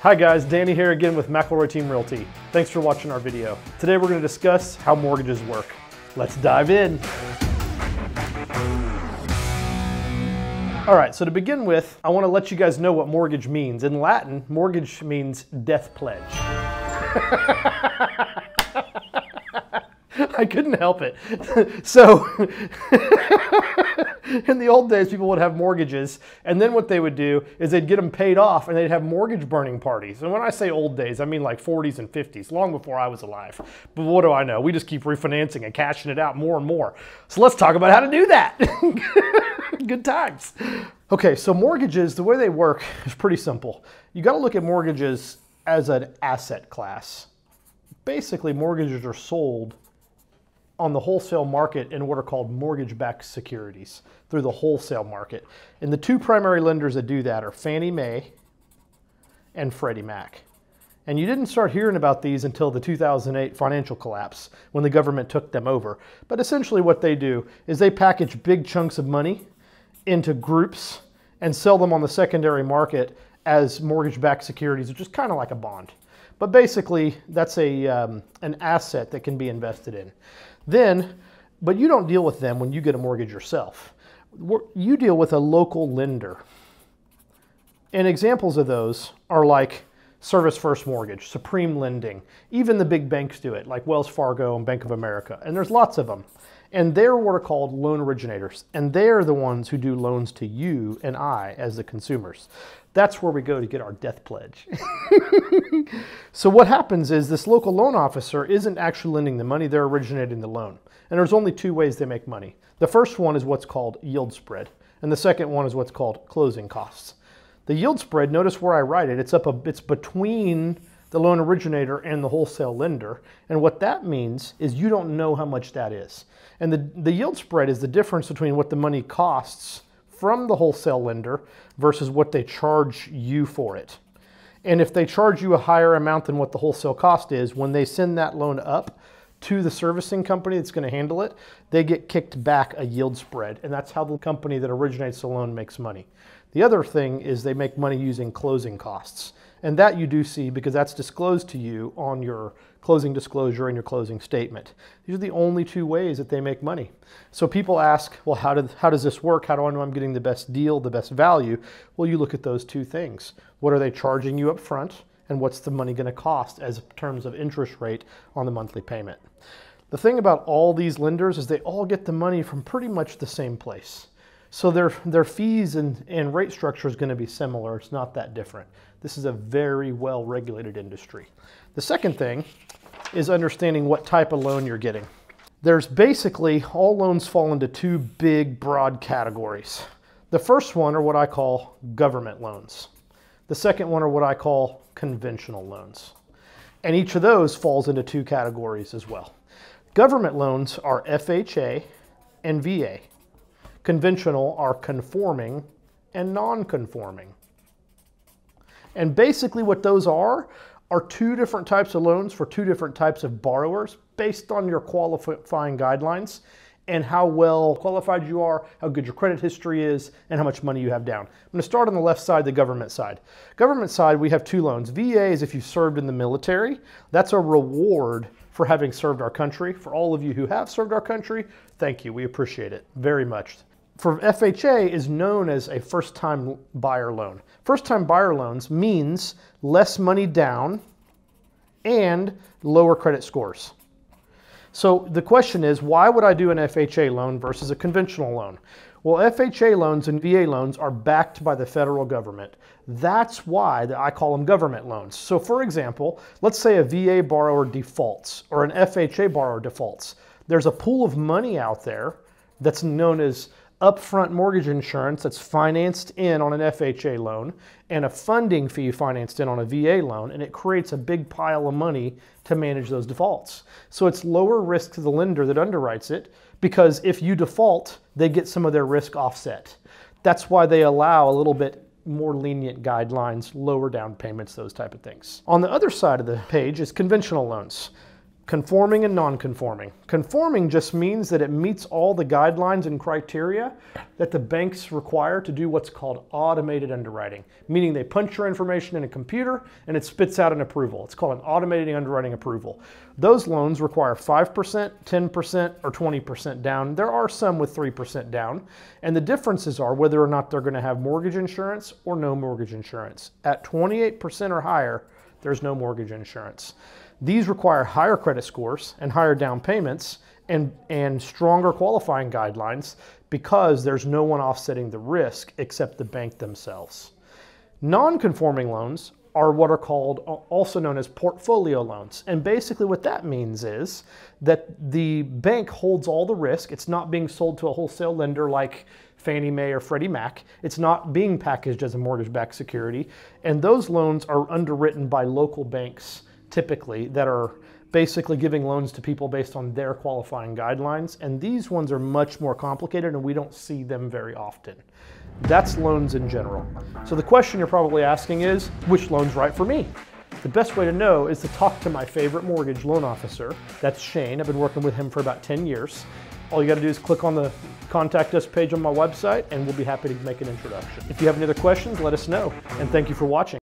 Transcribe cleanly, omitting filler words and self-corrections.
Hi guys, Danny here again with McElroy Team Realty. Thanks for watching our video. Today we're going to discuss how mortgages work. Let's dive in. All right, so to begin with, I want to let you guys know what mortgage means. In Latin, mortgage means death pledge. I couldn't help it. So, in the old days, people would have mortgages, and then what they would do is they'd get them paid off, and they'd have mortgage burning parties. And when I say old days, I mean like 40s and 50s, long before I was alive. But what do I know? We just keep refinancing and cashing it out more and more. So let's talk about how to do that. Good times. Okay, so mortgages, the way they work is pretty simple. You got to look at mortgages as an asset class. Basically, mortgages are sold on the wholesale market in what are called mortgage-backed securities through the wholesale market. And the two primary lenders that do that are Fannie Mae and Freddie Mac. And you didn't start hearing about these until the 2008 financial collapse when the government took them over. But essentially what they do is they package big chunks of money into groups and sell them on the secondary market as mortgage-backed securities, which is kind of like a bond. But basically, that's an asset that can be invested in. But you don't deal with them when you get a mortgage yourself. You deal with a local lender. And examples of those are like Service First Mortgage, Supreme Lending. Even the big banks do it, like Wells Fargo and Bank of America. And there's lots of them. And they're what are called loan originators. And they're the ones who do loans to you and I as the consumers. That's where we go to get our death pledge. So what happens is this local loan officer isn't actually lending the money, they're originating the loan. And there's only two ways they make money. The first one is what's called yield spread. And the second one is what's called closing costs. The yield spread, notice where I write it, it's between the loan originator and the wholesale lender. And what that means is you don't know how much that is. And the yield spread is the difference between what the money costs from the wholesale lender versus what they charge you for it. And if they charge you a higher amount than what the wholesale cost is, when they send that loan up to the servicing company that's going to handle it, they get kicked back a yield spread. And that's how the company that originates the loan makes money. The other thing is they make money using closing costs. And that you do see because that's disclosed to you on your closing disclosure and your closing statement. These are the only two ways that they make money. So people ask, well, how does this work? How do I know I'm getting the best deal, the best value? Well, you look at those two things. What are they charging you up front? And what's the money going to cost as terms of interest rate on the monthly payment? The thing about all these lenders is they all get the money from pretty much the same place. So their fees and rate structure is going to be similar. It's not that different. This is a very well-regulated industry. The second thing is understanding what type of loan you're getting. There's basically, all loans fall into two big, broad categories. The first one are what I call government loans. The second one are what I call conventional loans. And each of those falls into two categories as well. Government loans are FHA and VA. Conventional are conforming and non-conforming. And basically what those are two different types of loans for two different types of borrowers based on your qualifying guidelines and how well qualified you are, how good your credit history is, and how much money you have down. I'm going to start on the left side, the government side. Government side, we have two loans. VA is if you served in the military. That's a reward for having served our country. For all of you who have served our country, thank you. We appreciate it very much. For FHA is known as a first-time buyer loan. First-time buyer loans means less money down and lower credit scores. So the question is, why would I do an FHA loan versus a conventional loan? Well, FHA loans and VA loans are backed by the federal government. That's why I call them government loans. So for example, let's say a VA borrower defaults or an FHA borrower defaults. There's a pool of money out there that's known as upfront mortgage insurance that's financed in on an FHA loan and a funding fee financed in on a VA loan, and it creates a big pile of money to manage those defaults. So it's lower risk to the lender that underwrites it because if you default, they get some of their risk offset. That's why they allow a little bit more lenient guidelines, lower down payments, those type of things. On the other side of the page is conventional loans. Conforming and non-conforming. Conforming just means that it meets all the guidelines and criteria that the banks require to do what's called automated underwriting, meaning they punch your information in a computer and it spits out an approval. It's called an automated underwriting approval. Those loans require 5%, 10%, or 20% down. There are some with 3% down, and the differences are whether or not they're going to have mortgage insurance or no mortgage insurance. At 28% or higher, there's no mortgage insurance. These require higher credit scores and higher down payments and stronger qualifying guidelines because there's no one offsetting the risk except the bank themselves. Non-conforming loans are what are called, also known as portfolio loans. And basically what that means is that the bank holds all the risk. It's not being sold to a wholesale lender like Fannie Mae or Freddie Mac. It's not being packaged as a mortgage-backed security. And those loans are underwritten by local banks typically that are basically giving loans to people based on their qualifying guidelines. And these ones are much more complicated and we don't see them very often. That's loans in general. So the question you're probably asking is, which loan's right for me? The best way to know is to talk to my favorite mortgage loan officer. That's Shane. I've been working with him for about 10 years. All you got to do is click on the contact us page on my website and we'll be happy to make an introduction. If you have any other questions, let us know. And thank you for watching.